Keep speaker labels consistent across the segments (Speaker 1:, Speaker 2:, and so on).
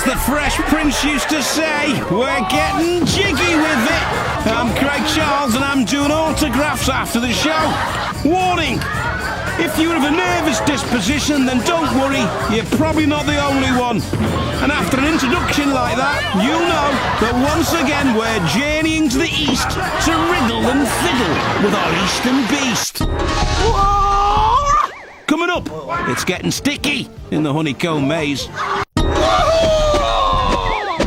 Speaker 1: the Fresh Prince used to say, we're getting jiggy with it. I'm Craig Charles and I'm doing autographs after the show. Warning, if you're of a nervous disposition, then don't worry, you're probably not the only one. And after an introduction like that, you'll know that once again we're journeying to the east to wriggle and fiddle with our eastern beast. Whoa! Coming up, it's getting sticky in the honeycomb maze.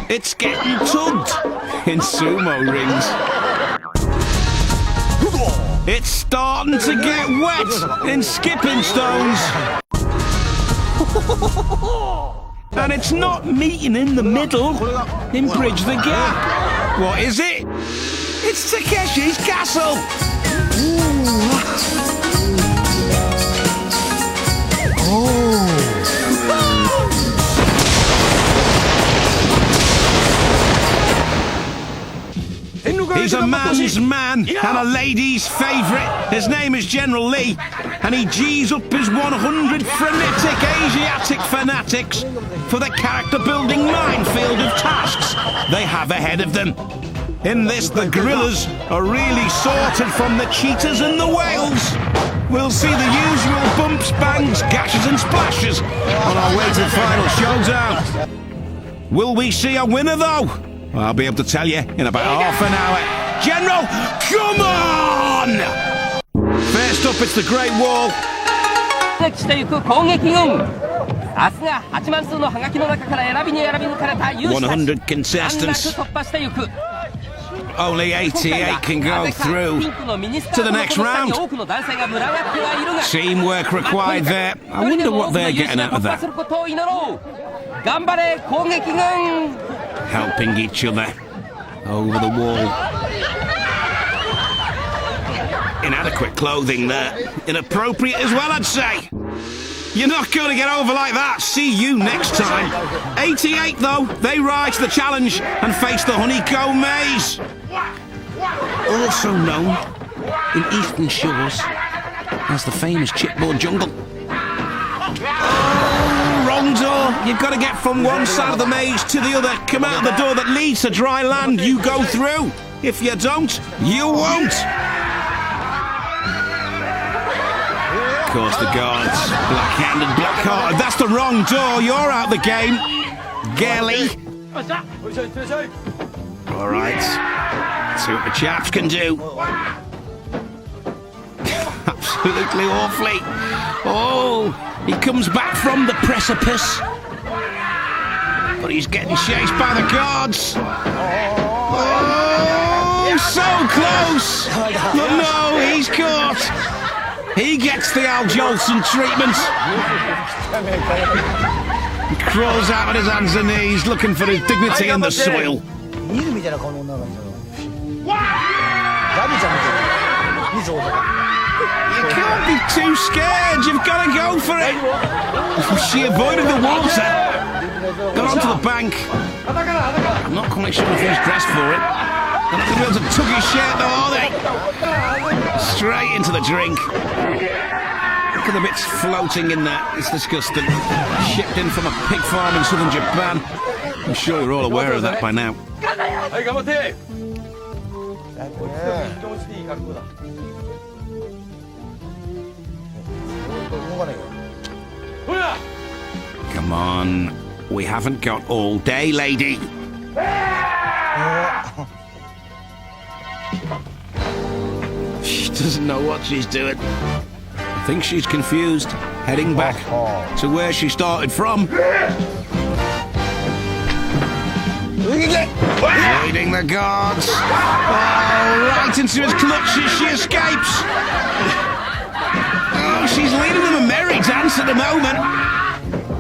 Speaker 1: It's getting tugged in sumo rings. It's starting to get wet in skipping stones. And it's not meeting in the middle in Bridge the Gap. What is it? It's Takeshi's castle. He's a man's man and a lady's favourite. His name is General Lee, and he G's up his 100 frenetic Asiatic fanatics for the character-building minefield of tasks they have ahead of them. In this, the gorillas are really sorted from the cheetahs and the whales. We'll see the usual bumps, bangs, gashes and splashes on our way to the final showdown. Will we see a winner, though? I'll be able to tell you in about half an hour. General, come on! First up, it's the Great Wall. 100 contestants. Only 88 can go through to the next round. Teamwork required there. I wonder what they're getting out of that. Helping each other over the wall. Inadequate clothing there. Inappropriate as well, I'd say. You're not going to get over like that. See you next time. 88, though, they rise to the challenge and face the honeycomb maze. Also known in Eastern Shores as the famous chipboard jungle. Wrong door. You've got to get from one side of the maze to the other. Come out the door that leads to dry land. You go through. If you don't, you won't. Of course, the guards, black-handed, black-hearted. That's the wrong door. You're out the game, Gelly. All right. See what the chaps can do. Absolutely awfully. Oh, he comes back from the precipice. But he's getting chased by the guards. Oh, so close. But no, he's caught. He gets the Al Jolson treatment. He crawls out on his hands and knees, looking for his dignity in the soil. You can't be too scared. You've got to go for it. She avoided the water. Got onto the bank. I'm not quite sure if he's dressed for it. They're not going to be able to tug his shirt though, are they? Straight into the drink. Look at the bits floating in there. It's disgusting. Shipped in from a pig farm in southern Japan. I'm sure you're all aware of that by now. Come on. We haven't got all day, lady. She doesn't know what she's doing. I think she's confused, heading back to where she started from. Avoiding the guards. Oh, right into his clutches, she escapes. Oh, she's leading them a merry dance at the moment.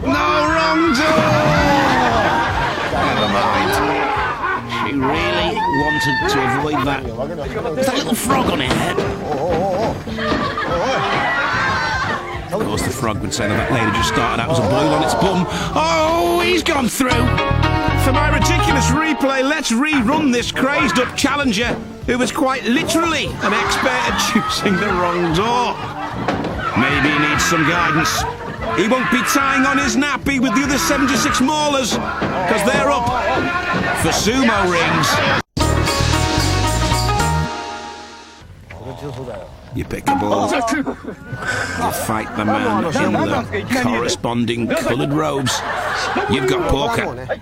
Speaker 1: No, wrong door. Never mind. She really wanted to avoid that. There's that little frog on her head. Of course, the frog would say that that lady just started out as a boil on its bum. Oh, he's gone through. For my ridiculous replay, let's rerun this crazed-up challenger who was quite literally an expert at choosing the wrong door. Maybe he needs some guidance. He won't be tying on his nappy with the other 76 maulers, because they're up for sumo rings. You pick a ball, you fight the man in the corresponding coloured robes. You've got poker.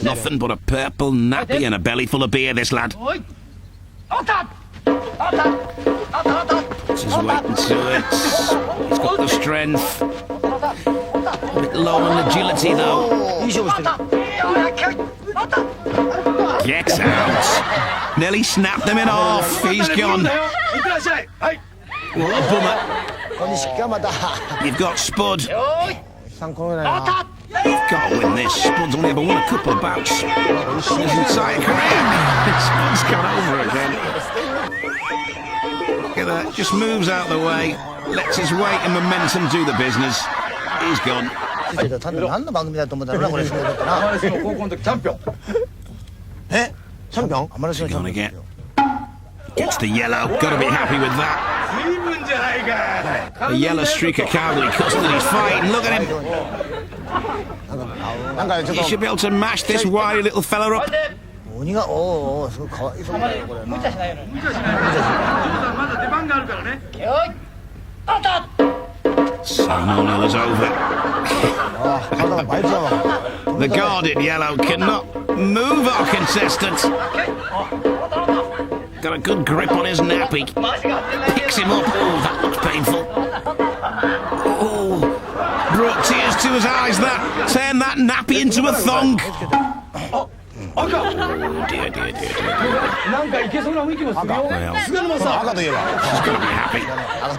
Speaker 1: Nothing but a purple nappy and a belly full of beer, this lad. Puts his weight into it. He's got the strength. A bit low on agility, though. Gets out. Nearly snapped him in half. He's gone. What a bummer. You've got Spud. You've got to win this. Spud's only ever won a couple of bouts in his entire career. Spud's gone over again. Look at that. Just moves out the way. Lets his weight and momentum do the business. He's gone. What's he gonna get? Gets the yellow. Gotta be happy with that. The yellow streak of cowboy custard. He's fighting. Look at him. He should be able to mash this wiry little fella up. So no is over. The guard in yellow cannot move our contestant. Got a good grip on his nappy. Picks him up. Oh, that looks painful. Oh, brought tears to his eyes, that. Turned that nappy into a thong. Oh, dear, dear, dear, dear. Well, she's got to be happy.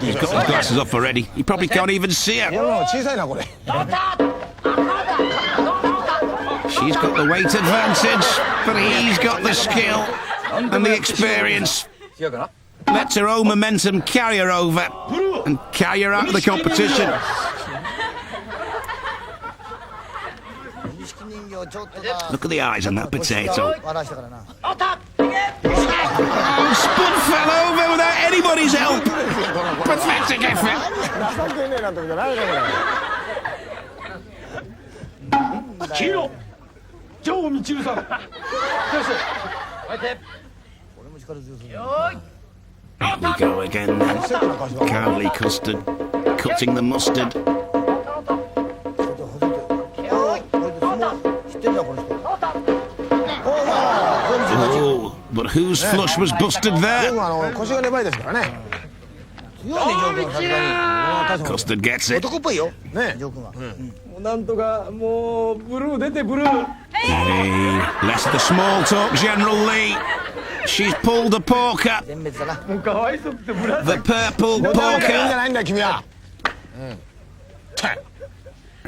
Speaker 1: He's got his glasses off already. He probably can't even see her. She's got the weight advantage, but he's got the skill and the experience. Lets her own momentum carry her over and carry her out of the competition. Look at the eyes on that potato. Oh, Spud fell over without anybody's help. Pathetic effort. Here we go again then. Cowley custard, cutting the mustard. Oh, but whose flush was busted there? Custard gets it. Hey, less of the small talk, General Lee. She's pulled the poker. The purple poker.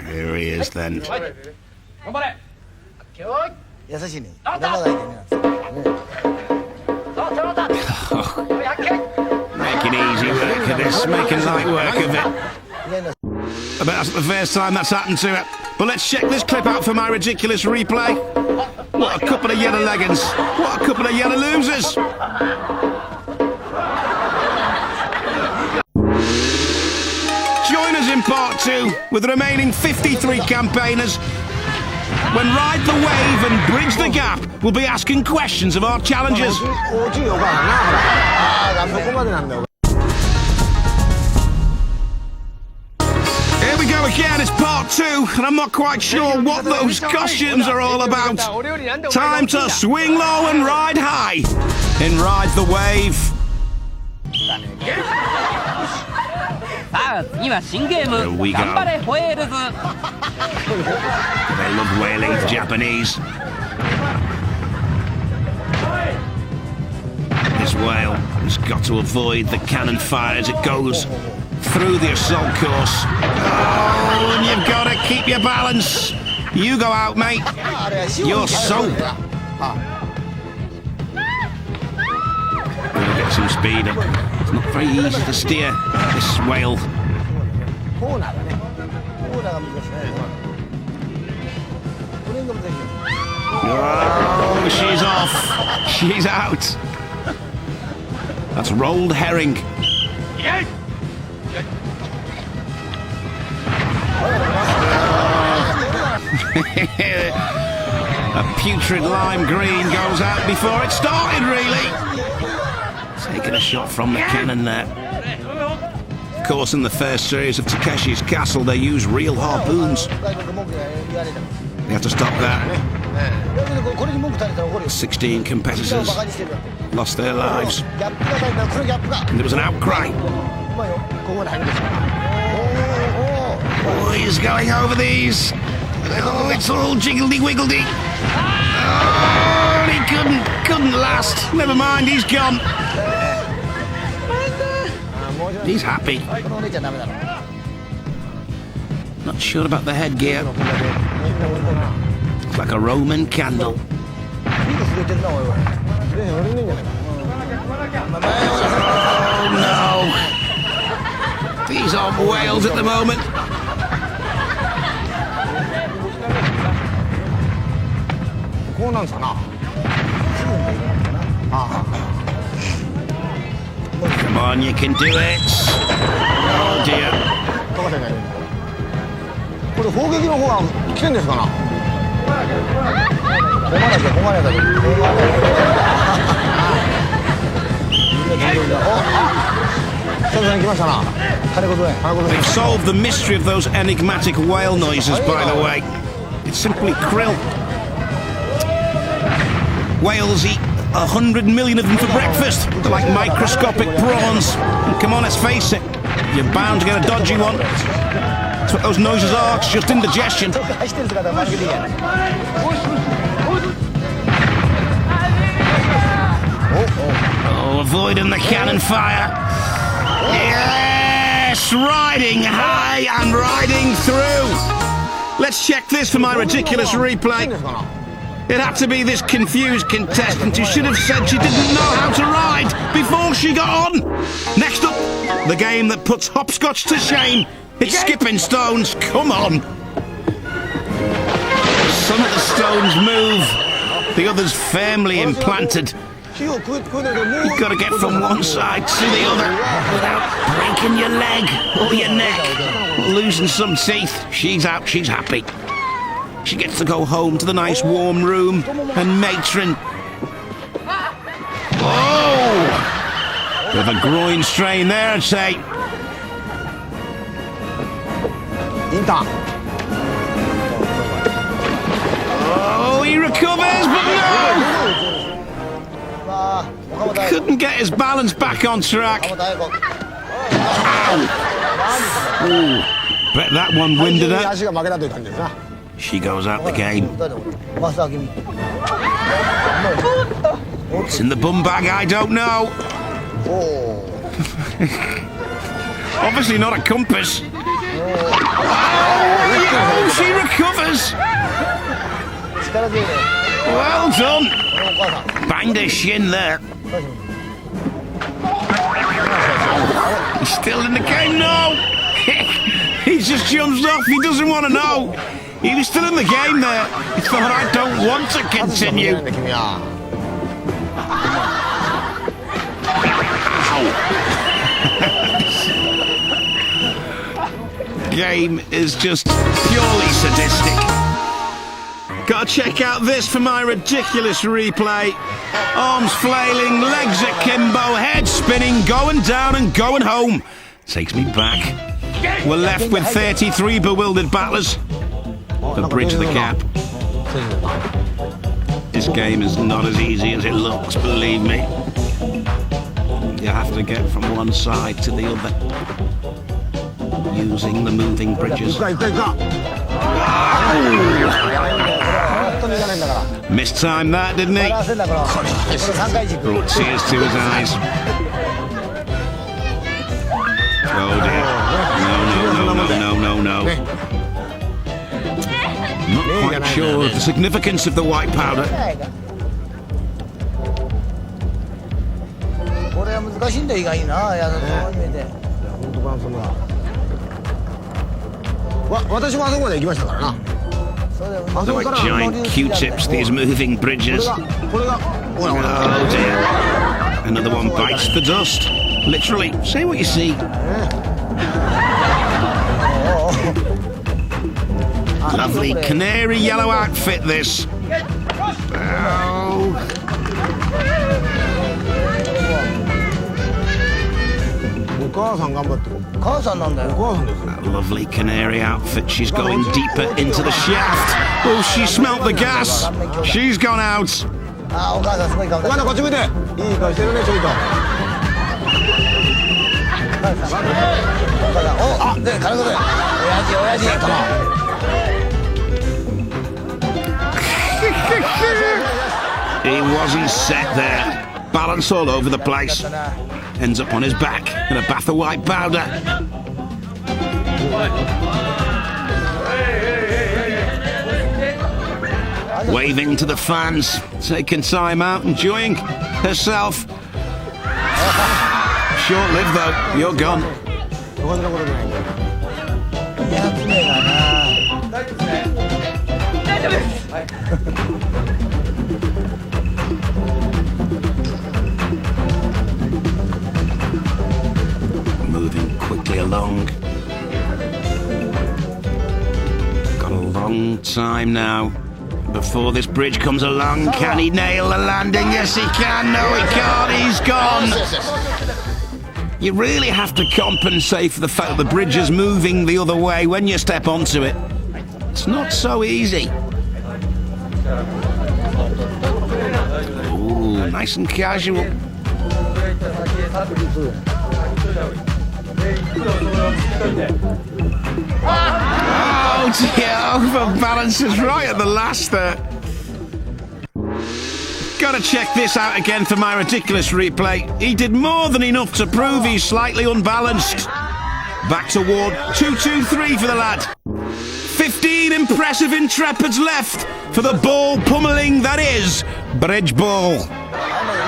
Speaker 1: Here he is then. Making easy work of this, making light work of it. I bet that's the first time that's happened to her. But let's check this clip out for my ridiculous replay. What a couple of yellow leggings. What a couple of yellow losers. Join us in part 2 with the remaining 53 campaigners when Ride the Wave and Bridge the Gap will be asking questions of our challengers. Here we go again, it's part 2, and I'm not quite sure what those costumes are all about. Time to swing low and ride high in Ride the Wave. Here we go. They love whaling, Japanese. This whale has got to avoid the cannon fire as it goes through the assault course. Oh, and you've got to keep your balance. You go out, mate. You're soap. Gonna get some speed up. It's not very easy to steer this whale. Oh, she's off. She's out. That's rolled herring. A putrid lime green goes out before it started, really. Taking a shot from the cannon there. Of course, in the first series of Takeshi's Castle, they use real harpoons. They have to stop that. 16 competitors lost their lives. And there was an outcry. Oh, he's going over these. Oh, it's all jiggledy-wiggledy. Oh, he couldn't last. Never mind, he's gone. He's happy. Not sure about the headgear. It's like a Roman candle. Oh no! These are whales at the moment. Come on, you can do it. Oh dear. They've solved the mystery of those enigmatic whale noises, by the way. It's simply krill. Whales eat 100 million of them for breakfast. They're like microscopic prawns. And come on, let's face it, you're bound to get a dodgy one. That's what those noises are, it's just indigestion. Oh, avoiding the cannon fire. Yes, riding high and riding through. Let's check this for my ridiculous replay. It had to be this confused contestant who should have said she didn't know how to ride before she got on. Next up, the game that puts hopscotch to shame. It's skipping stones. Come on. Some of the stones move, the others firmly implanted. You've got to get from one side to the other without breaking your leg or your neck or losing some teeth. She's out, she's happy. She gets to go home to the nice warm room and matron. Oh! Bit of a groin strain there, I'd say. Oh, he recovers, but no! Couldn't get his balance back on track. Ow! Ooh, bet that one winded her. She goes out the game. What's in the bum bag, I don't know. Obviously not a compass. Oh, she recovers. Well done. Banged her shin there. He's still in the game, no. He just jumps off, he doesn't want to know. He was still in the game there. He thought, I don't want to continue. Game is just purely sadistic. Gotta check out this for my ridiculous replay. Arms flailing, legs akimbo, head spinning, going down and going home. Takes me back. We're left with 33 bewildered battlers. To bridge the gap. This game is not as easy as it looks, believe me. You have to get from one side to the other, using the moving bridges. Mistimed that, didn't he? Brought tears to his eyes. Oh dear. No. Not quite sure of the significance of the white powder. They're like giant Q-tips, these moving bridges. Oh dear. Another one bites the dust. Literally, say what you Lovely canary yellow outfit, this. Oh. That lovely canary outfit. She's going deeper into the shaft. Oh, she smelt the gas. She's gone out. He wasn't set there. Balance all over the place. Ends up on his back in a bath of white powder. Waving to the fans, taking time out, enjoying herself. Short-lived though, you're gone. Moving quickly along. Got a long time now before this bridge comes along. Can he nail the landing? Yes, he can. No, he can't. He's gone. You really have to compensate for the fact that the bridge is moving the other way when you step onto it. It's not so easy. Ooh, nice and casual. Oh dear, overbalances right at the last there. Gotta check this out again for my ridiculous replay. He did more than enough to prove he's slightly unbalanced. Back toward 2-2-3 for the lad. 15 impressive intrepids left for the ball pummeling that is bridge ball.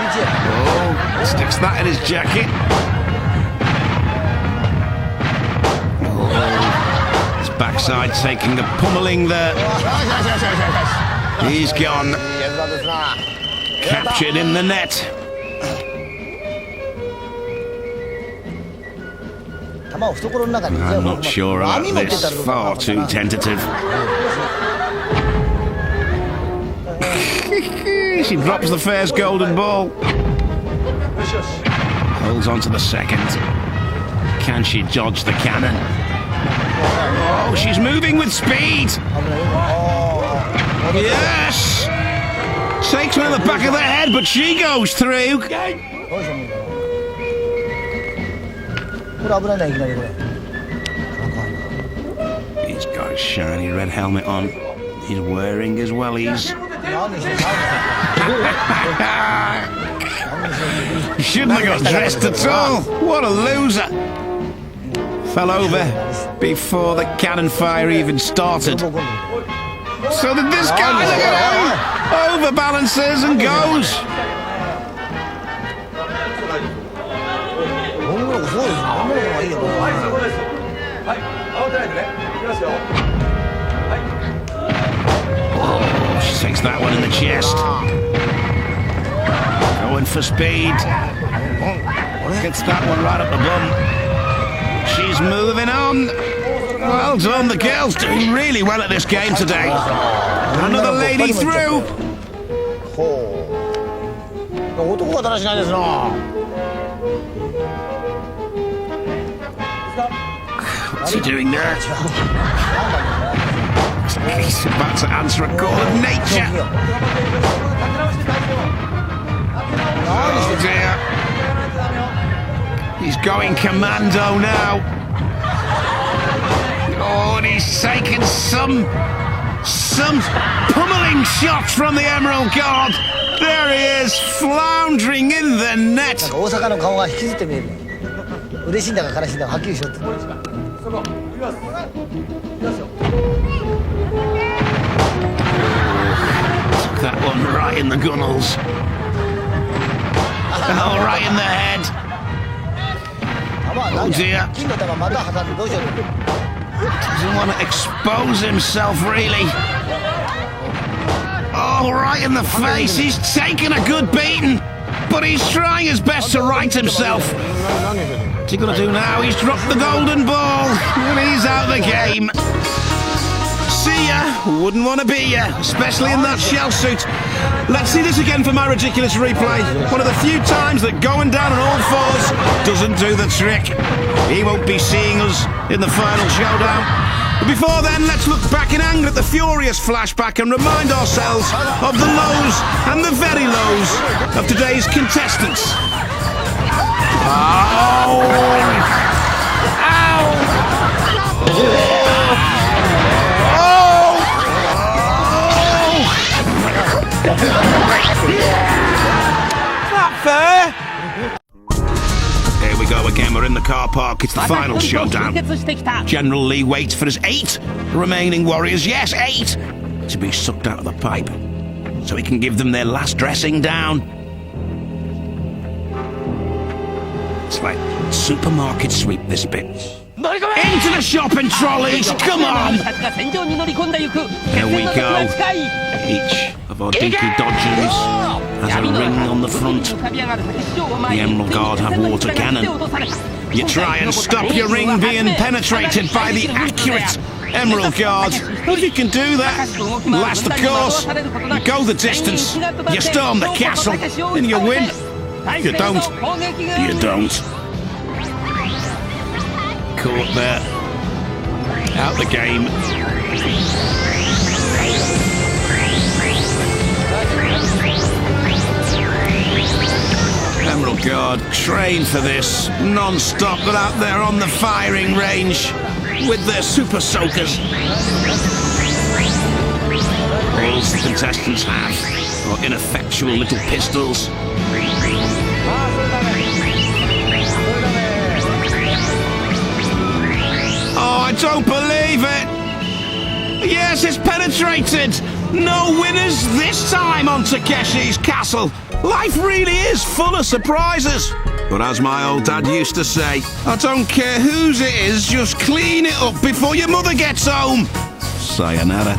Speaker 1: Oh, sticks that in his jacket. Oh, his backside taking the pummeling there. He's gone. Captured in the net. I'm not sure about this. Far too tentative. She drops the first golden ball. Holds on to the second. Can she dodge the cannon? Oh, she's moving with speed. Yes! Takes one in the back of the head, but she goes through. He's got a shiny red helmet on. He's wearing his wellies. He shouldn't have got dressed at all. What a loser. Fell over before the cannon fire even started. So did this guy. Look at him. Overbalances and goes. Oh, she takes that one in the chest. Going for speed. Gets that one right up the bum. She's moving on. Well done, the girls doing really well at this game today. Another lady through. What's he doing there? He's about to answer a call of nature. Oh dear. He's going commando now. Oh, and he's taken some pummeling shots from the Emerald God. There he is, floundering in the net. Took that one right in the gunnels. Oh, right in the head. Oh dear. Doesn't want to expose himself, really. Oh, right in the face. He's taken a good beating, but he's trying his best to right himself. What's he going to do now? He's dropped the golden ball, and he's out of the game. see ya. Wouldn't want to be ya, especially in that shell suit. Let's see this again for my ridiculous replay. One of the few times that going down on all fours doesn't do the trick. He won't be seeing us in the final showdown. But before then, let's look back in anger at the furious flashback and remind ourselves of the lows and the very lows of today's contestants. Ow! Ow! Not fair! Here we go again, we're in the car park, it's the final showdown. General Lee waits for his 8 remaining warriors, yes, 8, to be sucked out of the pipe, so he can give them their last dressing down. It's like supermarket sweep, this bit. Into the shopping trolleys, come on! Here we go. Each of our dinky dodgers has a ring on the front. The Emerald Guard have water cannon. You try and stop your ring being penetrated by the accurate Emerald Guard. If you can do that, last the course, you go the distance, you storm the castle, and you win. You don't. You don't. Caught there. Out the game. Emerald Guard trained for this, non-stop. They're out there on the firing range with their super soakers. All the contestants have are ineffectual little pistols. Oh, I don't believe it! Yes, it's penetrated! No winners this time on Takeshi's castle! Life really is full of surprises! But as my old dad used to say, I don't care whose it is, just clean it up before your mother gets home! Sayonara.